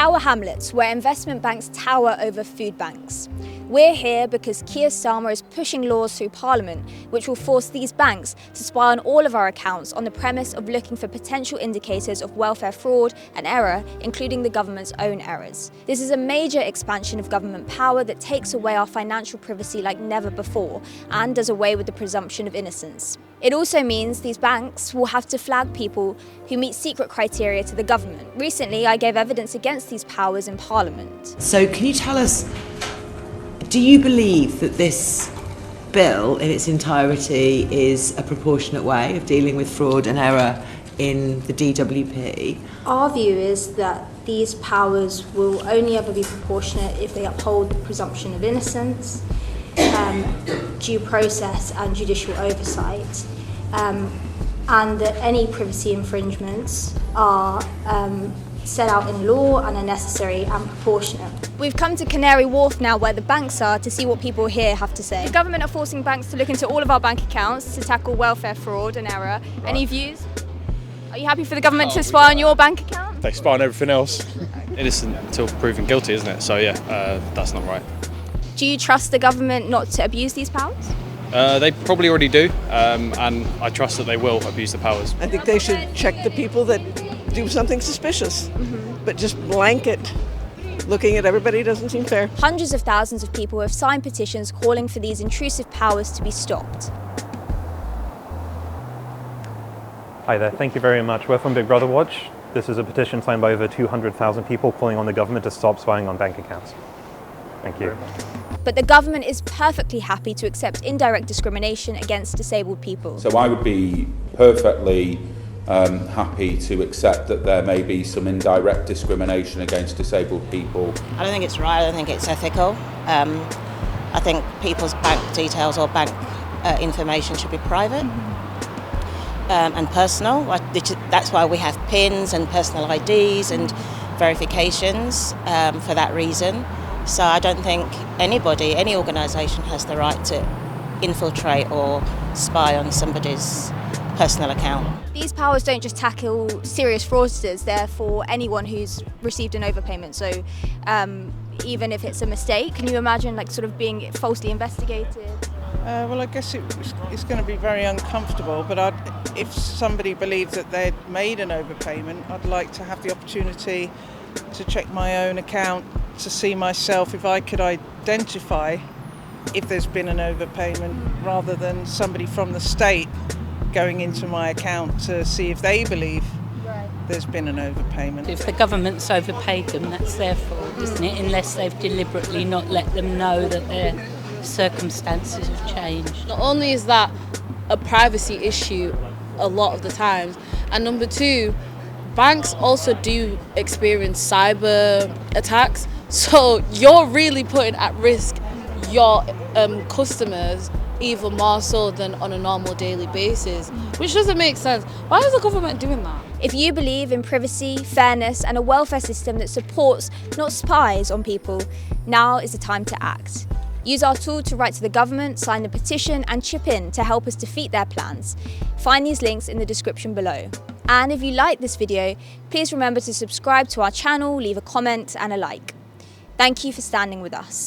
Tower Hamlets, where investment banks tower over food banks. We're here because Keir Starmer is pushing laws through Parliament which will force these banks to spy on all of our accounts on the premise of looking for potential indicators of welfare fraud and error, including the government's own errors. This is a major expansion of government power that takes away our financial privacy like never before and does away with the presumption of innocence. It also means these banks will have to flag people who meet secret criteria to the government. Recently, I gave evidence against these powers in Parliament. So can you tell us, do you believe that this bill in its entirety is a proportionate way of dealing with fraud and error in the DWP? Our view is that these powers will only ever be proportionate if they uphold the presumption of innocence, due process and judicial oversight, and that any privacy infringements are set out in law and are necessary and proportionate. We've come to Canary Wharf now, where the banks are, to see what people here have to say. The government are forcing banks to look into all of our bank accounts to tackle welfare fraud and error. Right. Any views? Are you happy for the government to spy on your bank account? They spy on everything else. Innocent until proven guilty, isn't it? So yeah, that's not right. Do you trust the government not to abuse these powers? They probably already do, and I trust that they will abuse the powers. I think they should check the people that do something suspicious, but just blanket looking at everybody doesn't seem fair. Hundreds of thousands of people have signed petitions calling for these intrusive powers to be stopped. Hi there, thank you very much. We're from Big Brother Watch. This is a petition signed by over 200,000 people calling on the government to stop spying on bank accounts. Thank you. But the government is perfectly happy to accept indirect discrimination against disabled people. So I would be perfectly happy to accept that there may be some indirect discrimination against disabled people. I don't think it's right, I don't think it's ethical. I think people's bank details or bank information should be private and personal. That's why we have PINs and personal IDs and verifications for that reason. So I don't think anybody, any organisation has the right to infiltrate or spy on somebody's personal account. These powers don't just tackle serious fraudsters, they're for anyone who's received an overpayment. So even if it's a mistake, can you imagine sort of being falsely investigated? Well, I guess it's going to be very uncomfortable, but if somebody believes that they'd made an overpayment, I'd like to have the opportunity to check my own account to see myself if I could identify if there's been an overpayment, rather than somebody from the state going into my account to see if they believe there's been an overpayment. If the government's overpaid them, that's their fault, isn't it? Unless they've deliberately not let them know that their circumstances have changed. Not only is that a privacy issue a lot of the times, and number two, banks also do experience cyber attacks, so you're really putting at risk your customers even more so than on a normal daily basis, which doesn't make sense. Why is the government doing that? If you believe in privacy, fairness and a welfare system that supports, not spies on people, now is the time to act. Use our tool to write to the government, sign the petition and chip in to help us defeat their plans. Find these links in the description below. And if you like this video, please remember to subscribe to our channel, leave a comment and a like. Thank you for standing with us.